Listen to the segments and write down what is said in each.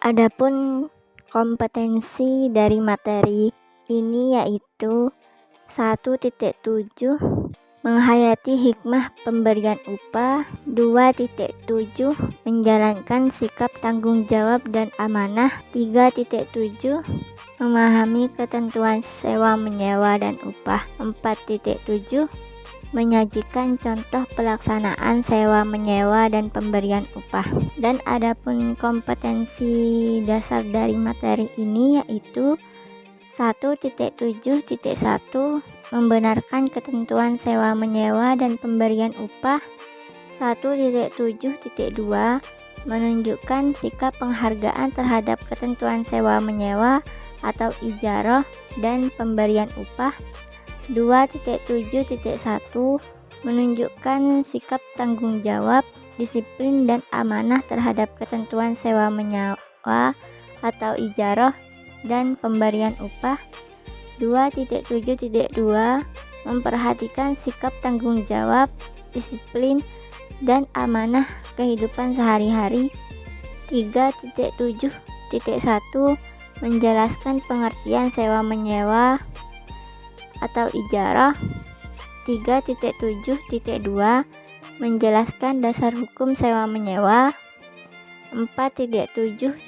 Adapun kompetensi dari materi ini yaitu 1.7 menghayati hikmah pemberian upah, 2.7 menjalankan sikap tanggung jawab dan amanah, 3.7 memahami ketentuan sewa menyewa dan upah, 4.7 menyajikan contoh pelaksanaan sewa menyewa dan pemberian upah. Dan adapun kompetensi dasar dari materi ini yaitu 1.7.1 membenarkan ketentuan sewa menyewa dan pemberian upah, 1.7.2 menunjukkan sikap penghargaan terhadap ketentuan sewa menyewa atau ijarah dan pemberian upah, 2.7.1 menunjukkan sikap tanggung jawab, disiplin dan amanah terhadap ketentuan sewa menyewa atau ijarah dan pemberian upah, 2.7.2 memperhatikan sikap tanggung jawab, disiplin dan amanah kehidupan sehari-hari, 3.7.1 menjelaskan pengertian sewa menyewa atau ijarah, 3.7.2 menjelaskan dasar hukum sewa menyewa, 4.7.1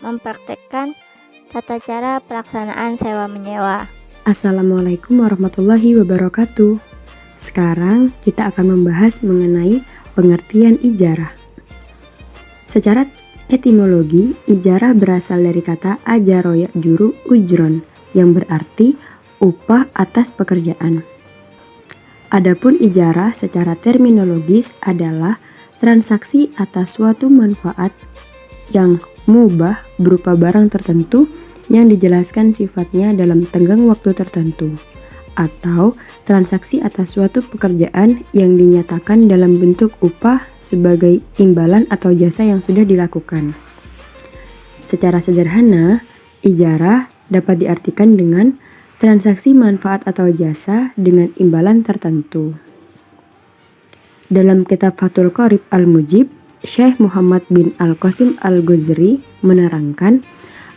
mempraktekkan tata cara pelaksanaan sewa menyewa. Assalamualaikum warahmatullahi wabarakatuh. Sekarang kita akan membahas mengenai pengertian ijarah. Secara etimologi, ijarah berasal dari kata ajaro ya'juru ujron yang berarti upah atas pekerjaan. Adapun ijarah secara terminologis adalah transaksi atas suatu manfaat yang mubah berupa barang tertentu yang dijelaskan sifatnya dalam tenggang waktu tertentu, atau transaksi atas suatu pekerjaan yang dinyatakan dalam bentuk upah sebagai imbalan atau jasa yang sudah dilakukan. Secara sederhana, ijarah dapat diartikan dengan transaksi manfaat atau jasa dengan imbalan tertentu. Dalam kitab Fathul Qorib Al-Mujib, Syekh Muhammad bin Al-Qasim Al-Ghazri menerangkan,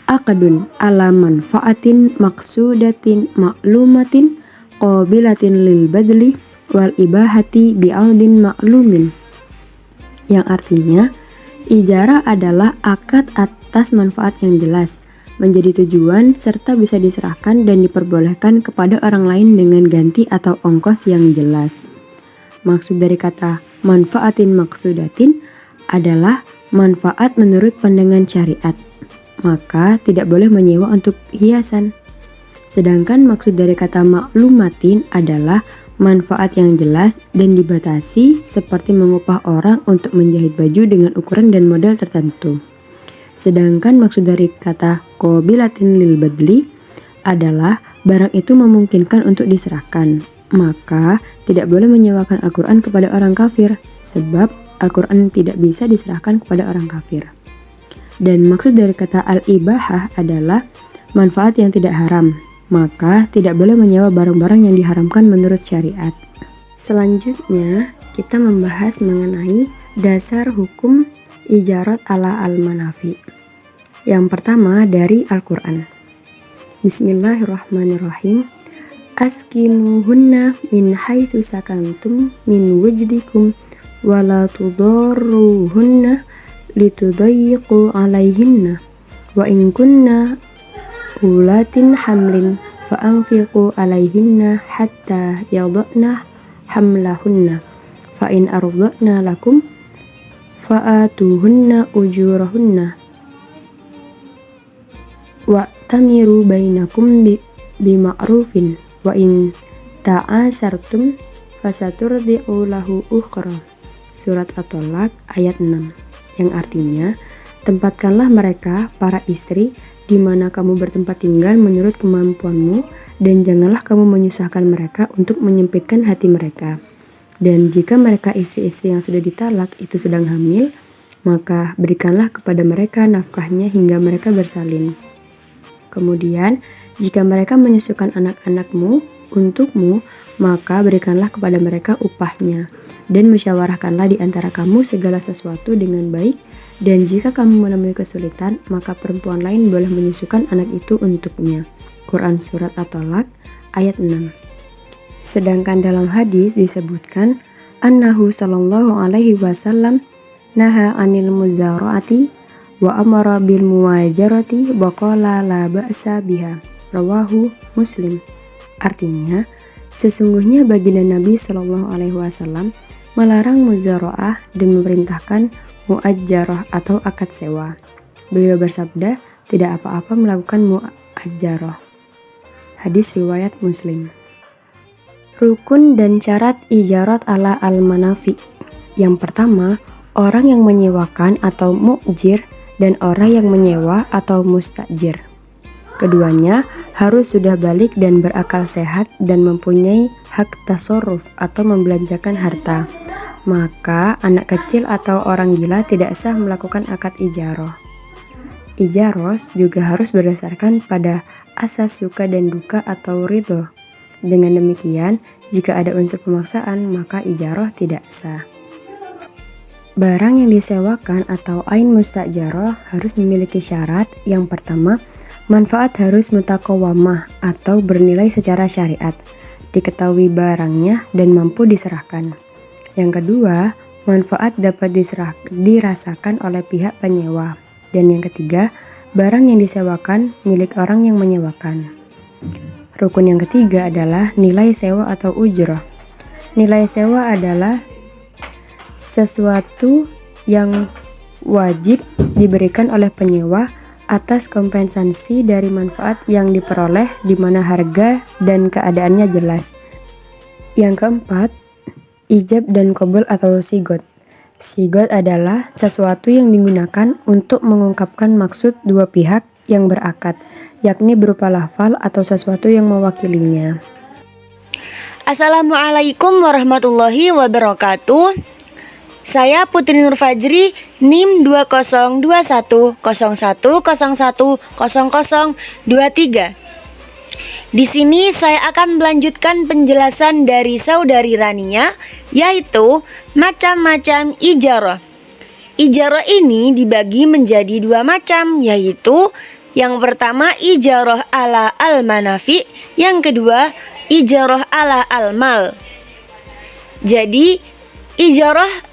aqdun ala manfaatin maksudatin maklumatin qabilatin lil badli wal ibahati bi'audin maklumin, yang artinya ijarah adalah akad atas manfaat yang jelas, menjadi tujuan serta bisa diserahkan dan diperbolehkan kepada orang lain dengan ganti atau ongkos yang jelas. Maksud dari kata manfaatin maksudatin adalah manfaat menurut pandangan syariat, maka tidak boleh menyewa untuk hiasan. Sedangkan maksud dari kata maklumatin adalah manfaat yang jelas dan dibatasi, seperti mengupah orang untuk menjahit baju dengan ukuran dan model tertentu. Sedangkan maksud dari kata qabilatin lil badli adalah barang itu memungkinkan untuk diserahkan, maka tidak boleh menyewakan Al-Quran kepada orang kafir, sebab Al-Quran tidak bisa diserahkan kepada orang kafir. Dan maksud dari kata al-ibahah adalah manfaat yang tidak haram, maka tidak boleh menyewa barang-barang yang diharamkan menurut syariat. Selanjutnya, kita membahas mengenai dasar hukum ijarat ala al-manafi. Yang pertama dari Al-Quran. Bismillahirrahmanirrahim. Askinuhunna min haitsu sakantum min wujdikum wala tudarruhunna litudayyiqu alaihinna wa in kunna ulatin hamlin fa'anfiqu alaihinna hatta yada'na hamlahunna fa in arda'na lakum fa'atuhunna ujurahunna wa tamiru bainakum bima'rufin wa in ta'asartum fasaturdi'u lahu ukhra. Surat At-Tolak ayat 6, yang artinya, tempatkanlah mereka, para istri, di mana kamu bertempat tinggal menurut kemampuanmu, dan janganlah kamu menyusahkan mereka untuk menyempitkan hati mereka. Dan jika mereka istri-istri yang sudah ditalak itu sedang hamil, maka berikanlah kepada mereka nafkahnya hingga mereka bersalin. Kemudian, jika mereka menyusukan anak-anakmu untukmu, maka berikanlah kepada mereka upahnya. dan musyawarahkanlah di antara kamu segala sesuatu dengan baik, dan jika kamu menemui kesulitan, maka perempuan lain boleh menyusukan anak itu untuknya. Quran Surat At-Tolak ayat 6. Sedangkan dalam hadis disebutkan, Annahu sallallahu alaihi wasallam naha anil muzara'ati wa amara bil muwajarati wa qala la ba'sa biha. Rawahu Muslim. Artinya, sesungguhnya baginda Nabi Shallallahu alaihi wasallam melarang muzara'ah dan memerintahkan mu'ajjarah atau akad sewa. Beliau bersabda, tidak apa-apa melakukan mu'ajjarah. Hadis riwayat Muslim. Rukun dan syarat ijarat ala al-manafi. Yang pertama, orang yang menyewakan atau mu'jir dan orang yang menyewa atau mustajir. Keduanya harus sudah balik dan berakal sehat dan mempunyai hak tasarruf atau membelanjakan harta. Maka anak kecil atau orang gila tidak sah melakukan akad ijarah. Ijarah juga harus berdasarkan pada asas suka dan duka atau ridho. Dengan demikian, jika ada unsur pemaksaan, maka ijarah tidak sah. Barang yang disewakan atau ain mustajarah harus memiliki syarat. Yang pertama, manfaat harus mutakawamah atau bernilai secara syariat, diketahui barangnya dan mampu diserahkan. Yang kedua, manfaat dapat dirasakan oleh pihak penyewa. Dan yang ketiga, barang yang disewakan milik orang yang menyewakan. Rukun yang ketiga adalah nilai sewa atau ujrah. Nilai sewa adalah sesuatu yang wajib diberikan oleh penyewa atas kompensasi dari manfaat yang diperoleh di mana harga dan keadaannya jelas. Yang keempat, ijab dan qabul atau sigot. Sigot adalah sesuatu yang digunakan untuk mengungkapkan maksud dua pihak yang berakad, yakni berupa lafal atau sesuatu yang mewakilinya. Assalamualaikum warahmatullahi wabarakatuh. Saya Putri Nur Fajri, NIM 202101010023. Di sini saya akan melanjutkan penjelasan dari saudari Rania, yaitu macam-macam ijarah. Ijarah ini dibagi menjadi dua macam, yaitu yang pertama ijarah ala al-manafi, yang kedua ijarah ala al-mal. Jadi ijarah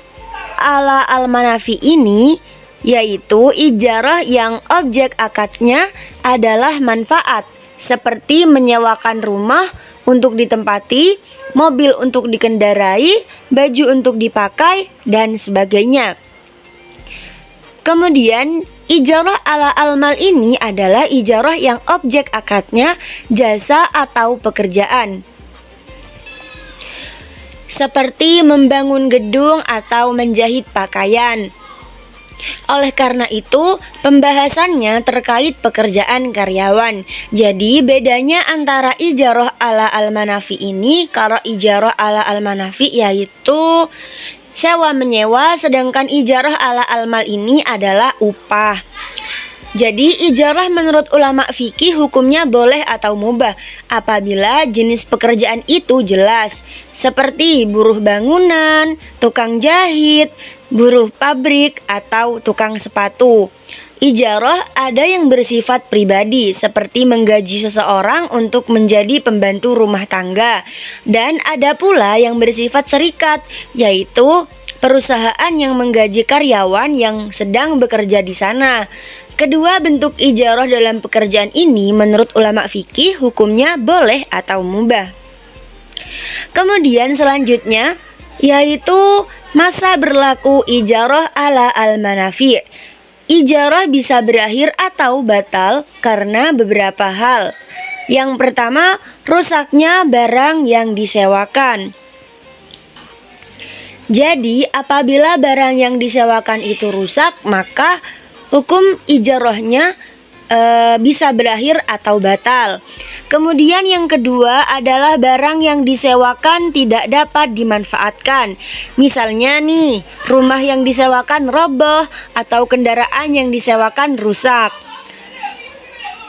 ala al-manafi ini yaitu ijarah yang objek akadnya adalah manfaat, seperti menyewakan rumah untuk ditempati, mobil untuk dikendarai, baju untuk dipakai, dan sebagainya. Kemudian ijarah ala al-mal ini adalah ijarah yang objek akadnya jasa atau pekerjaan, seperti membangun gedung atau menjahit pakaian. Oleh karena itu, pembahasannya terkait pekerjaan karyawan. Jadi, bedanya antara ijarah ala al-manafi ini, kalau ijarah ala al-manafi yaitu sewa menyewa, sedangkan ijarah ala al-mal ini adalah upah. Jadi ijarah menurut ulama fikih hukumnya boleh atau mubah apabila jenis pekerjaan itu jelas, seperti buruh bangunan, tukang jahit, buruh pabrik, atau tukang sepatu. Ijarah ada yang bersifat pribadi, seperti menggaji seseorang untuk menjadi pembantu rumah tangga, dan ada pula yang bersifat serikat, yaitu perusahaan yang menggaji karyawan yang sedang bekerja di sana. Kedua bentuk ijarah dalam pekerjaan ini menurut ulama fikih hukumnya boleh atau mubah. Kemudian selanjutnya yaitu masa berlaku ijarah ala al-manafi. Ijarah bisa berakhir atau batal karena beberapa hal. Yang pertama, rusaknya barang yang disewakan. Jadi apabila barang yang disewakan itu rusak, maka hukum ijarahnya bisa berakhir atau batal. Kemudian yang kedua adalah barang yang disewakan tidak dapat dimanfaatkan. Misalnya nih, rumah yang disewakan roboh atau kendaraan yang disewakan rusak.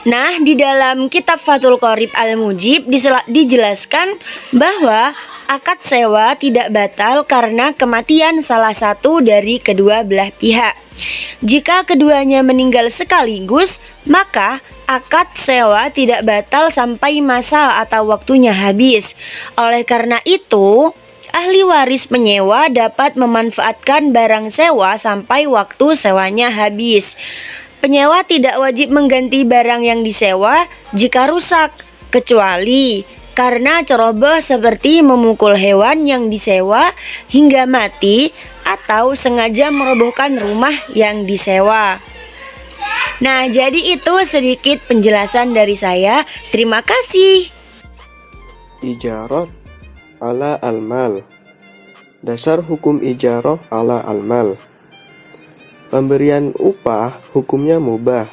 Nah, di dalam kitab Fathul Qorib Al-Mujib dijelaskan bahwa akad sewa tidak batal karena kematian salah satu dari kedua belah pihak. Jika keduanya meninggal sekaligus, maka akad sewa tidak batal sampai masa atau waktunya habis. Oleh karena itu, ahli waris penyewa dapat memanfaatkan barang sewa sampai waktu sewanya habis. Penyewa tidak wajib mengganti barang yang disewa jika rusak, kecuali karena ceroboh seperti memukul hewan yang disewa hingga mati atau sengaja merobohkan rumah yang disewa. Nah, jadi itu sedikit penjelasan dari saya. Terima kasih. Ijarah ala al-mal. Dasar hukum ijarah ala al-mal. Pemberian upah hukumnya mubah,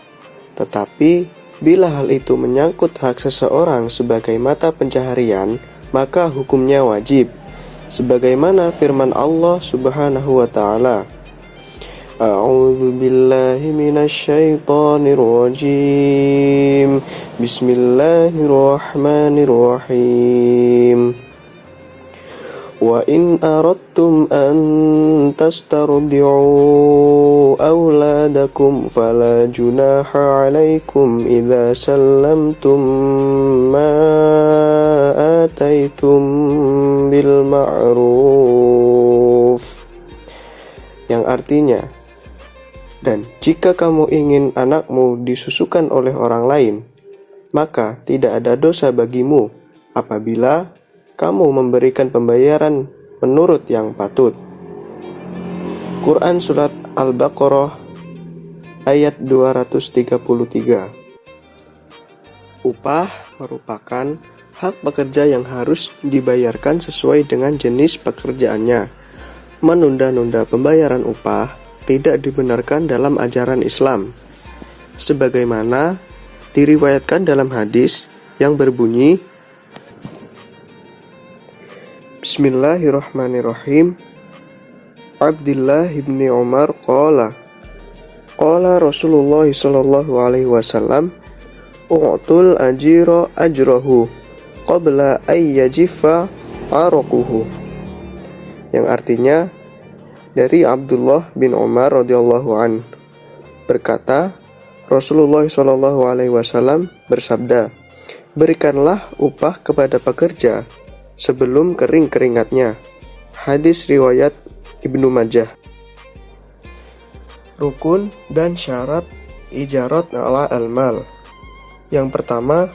tetapi bila hal itu menyangkut hak seseorang sebagai mata pencaharian, maka hukumnya wajib. Sebagaimana firman Allah Subhanahu wa taala, A'udzu billahi minasyaitonir rajim. Bismillahirrahmanirrahim. Wa in aradtum an tastardi'u awladakum fala junaha 'alaikum idza sallamtum ma ataitum bil ma'ruf. Yang artinya, dan jika kamu ingin anakmu disusukan oleh orang lain, maka tidak ada dosa bagimu apabila kamu memberikan pembayaran menurut yang patut. Quran Surat Al-Baqarah ayat 233. Upah merupakan hak pekerja yang harus dibayarkan sesuai dengan jenis pekerjaannya. Menunda-nunda pembayaran upah tidak dibenarkan dalam ajaran Islam, sebagaimana diriwayatkan dalam hadis yang berbunyi, Bismillahirrahmanirrahim. Abdullah bin Umar qala Rasulullah sallallahu alaihi wasallam, u'tul ajira ajrahu qabla ay yajifa araquhu. Yang artinya, dari Abdullah bin Umar radhiyallahu an berkata, Rasulullah sallallahu alaihi wasallam bersabda, berikanlah upah kepada pekerja sebelum kering keringatnya. Hadis riwayat Ibnu Majah. Rukun dan syarat ijarat ala al-mal. Yang pertama,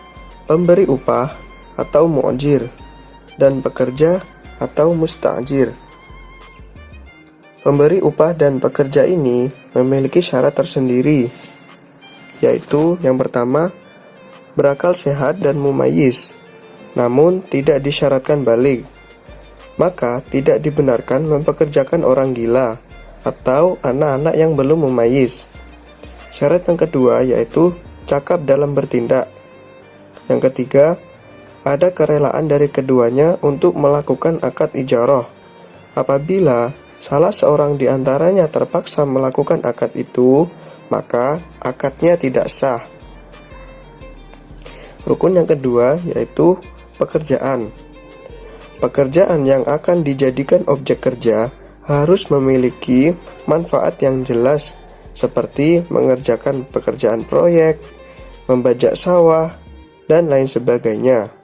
pemberi upah atau mu'jir dan pekerja atau musta'jir. Pemberi upah dan pekerja ini memiliki syarat tersendiri, yaitu yang pertama, berakal sehat dan mumayyiz, namun tidak disyaratkan baligh. Maka tidak dibenarkan mempekerjakan orang gila atau anak-anak yang belum mumayyiz. Syarat yang kedua yaitu cakap dalam bertindak. Yang ketiga, ada kerelaan dari keduanya untuk melakukan akad ijarah. Apabila salah seorang di antaranya terpaksa melakukan akad itu, maka akadnya tidak sah. Rukun yang kedua yaitu pekerjaan. Pekerjaan yang akan dijadikan objek kerja harus memiliki manfaat yang jelas, seperti mengerjakan pekerjaan proyek, membajak sawah, dan lain sebagainya.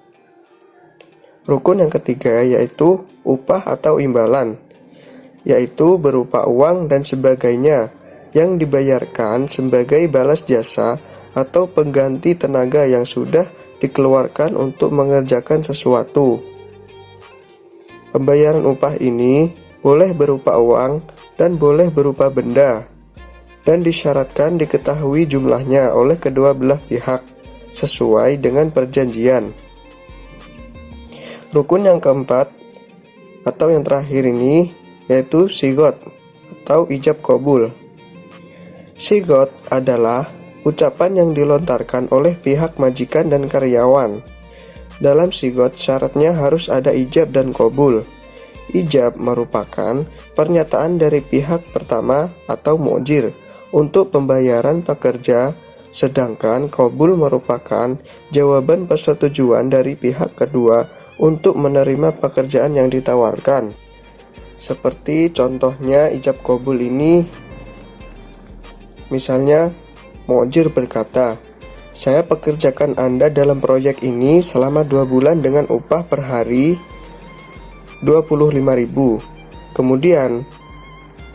Rukun yang ketiga yaitu upah atau imbalan, yaitu berupa uang dan sebagainya yang dibayarkan sebagai balas jasa atau pengganti tenaga yang sudah dikeluarkan untuk mengerjakan sesuatu. Pembayaran upah ini boleh berupa uang dan boleh berupa benda, dan disyaratkan diketahui jumlahnya oleh kedua belah pihak sesuai dengan perjanjian. Rukun yang keempat atau yang terakhir ini yaitu sigot atau ijab qabul. Sigot adalah ucapan yang dilontarkan oleh pihak majikan dan karyawan. Dalam sigot syaratnya harus ada ijab dan qabul. Ijab merupakan pernyataan dari pihak pertama atau mu'jir untuk pembayaran pekerja, sedangkan qabul merupakan jawaban persetujuan dari pihak kedua untuk menerima pekerjaan yang ditawarkan. Seperti contohnya ijab qabul ini, misalnya mu'jir berkata, "Saya pekerjakan Anda dalam proyek ini selama 2 bulan dengan upah per hari 25.000. Kemudian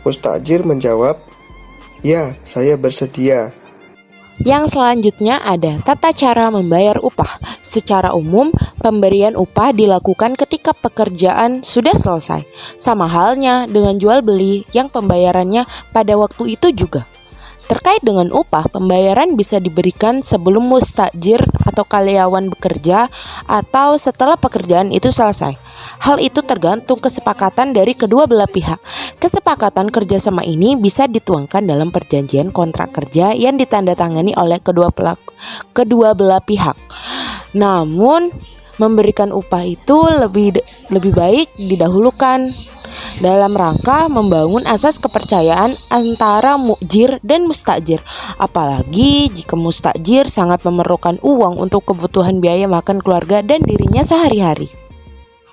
mustajir menjawab, "Ya, saya bersedia." Yang selanjutnya ada tata cara membayar upah. Secara umum, pemberian upah dilakukan ketika pekerjaan sudah selesai. Sama halnya dengan jual beli yang pembayarannya pada waktu itu juga. Terkait dengan upah, pembayaran bisa diberikan sebelum mustajir atau karyawan bekerja atau setelah pekerjaan itu selesai. Hal itu tergantung kesepakatan dari kedua belah pihak. Kesepakatan kerjasama ini bisa dituangkan dalam perjanjian kontrak kerja yang ditandatangani oleh kedua belah pihak. Namun, memberikan upah itu lebih baik didahulukan dalam rangka membangun asas kepercayaan antara mu'jir dan mustajir. Apalagi jika mustajir sangat memerlukan uang untuk kebutuhan biaya makan keluarga dan dirinya sehari-hari.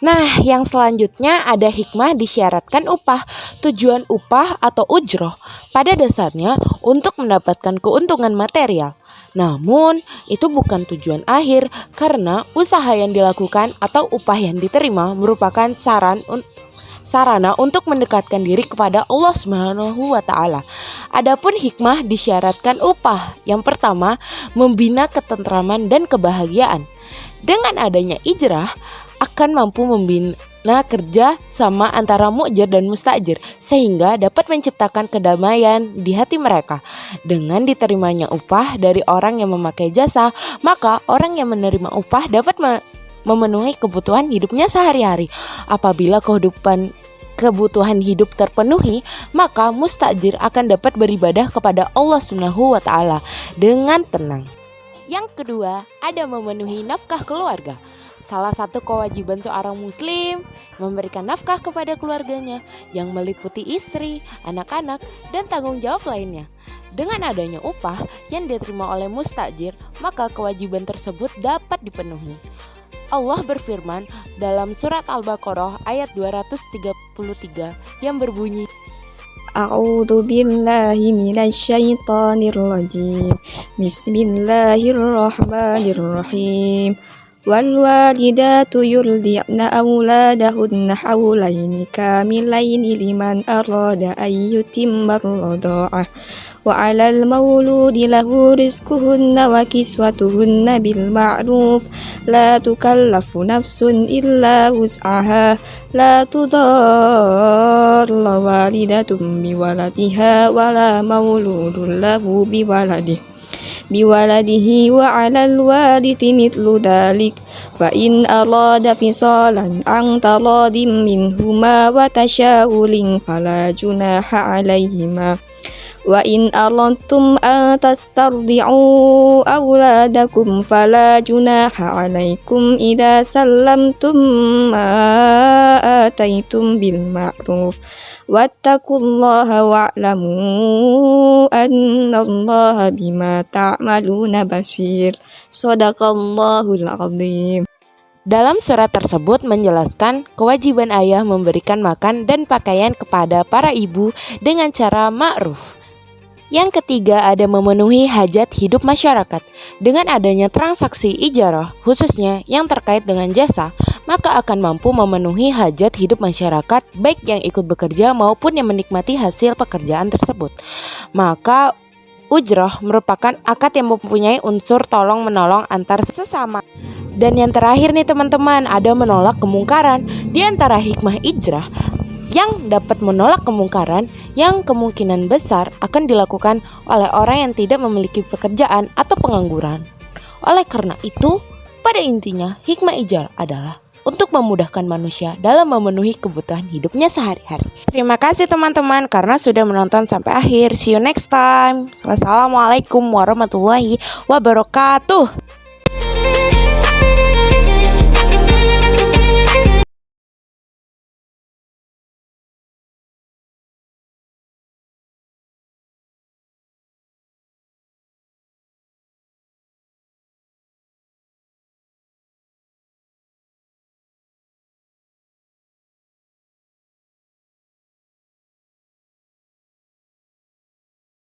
Nah, yang selanjutnya ada hikmah disyaratkan upah. Tujuan upah atau ujroh pada dasarnya untuk mendapatkan keuntungan material. Namun, itu bukan tujuan akhir karena usaha yang dilakukan atau upah yang diterima merupakan sarana untuk mendekatkan diri kepada Allah Subhanahu wa Ta'ala. Adapun hikmah disyaratkan upah. Yang pertama, membina ketentraman dan kebahagiaan. Dengan adanya ijrah akan mampu membina kerja sama antara mu'jir dan mustajir sehingga dapat menciptakan kedamaian di hati mereka. Dengan diterimanya upah dari orang yang memakai jasa, maka orang yang menerima upah dapat memenuhi kebutuhan hidupnya sehari-hari. Apabila kebutuhan hidup terpenuhi, maka mustajir akan dapat beribadah kepada Allah Subhanahu wa Ta'ala dengan tenang. Yang kedua, ada memenuhi nafkah keluarga. Salah satu kewajiban seorang muslim memberikan nafkah kepada keluarganya yang meliputi istri, anak-anak, dan tanggung jawab lainnya. Dengan adanya upah yang diterima oleh mustajir, maka kewajiban tersebut dapat dipenuhi. Allah berfirman dalam surat Al-Baqarah ayat 233 yang berbunyi, A'udzu billahi minasyaitonir rajim. Bismillahirrahmanirrahim. Wal walidatu yurdi'na auladahunna haulaini kamilaini liman arada an yutimma ar-radha'ah. Wa 'alal mauludi lahu rizquhunna wa kiswatuhunna bil ma'ruf. La tukallafu nafsun illa wus'aha. La tudarra walidatun biwaladiha wa la mauludun lahu biwaladihi wa 'alal warithi mithlu dhalik fa in arada fisalan an taradim minhuma wa tashawulin fala junaha 'alaihima wa in aradtum an tastardi'u awladakum fala junaha 'alaikum idza sallamtum ma ataitum bil ma'ruf wattaqullaha wa'lamu annallaha bima ta'maluna basir. Shadaqallahul azim. Dalam surat tersebut menjelaskan kewajiban ayah memberikan makan dan pakaian kepada para ibu dengan cara ma'ruf. Yang ketiga ada memenuhi hajat hidup masyarakat. Dengan adanya transaksi ijarah, khususnya yang terkait dengan jasa, maka akan mampu memenuhi hajat hidup masyarakat baik yang ikut bekerja maupun yang menikmati hasil pekerjaan tersebut. Maka ujrah merupakan akad yang mempunyai unsur tolong-menolong antar sesama. Dan yang terakhir nih teman-teman, ada menolak kemungkaran. Di antara hikmah ijrah yang dapat menolak kemungkaran yang kemungkinan besar akan dilakukan oleh orang yang tidak memiliki pekerjaan atau pengangguran. Oleh karena itu, pada intinya hikmah ijrah adalah untuk memudahkan manusia dalam memenuhi kebutuhan hidupnya sehari-hari. Terima kasih teman-teman karena sudah menonton sampai akhir. See you next time. Wassalamualaikum warahmatullahi wabarakatuh.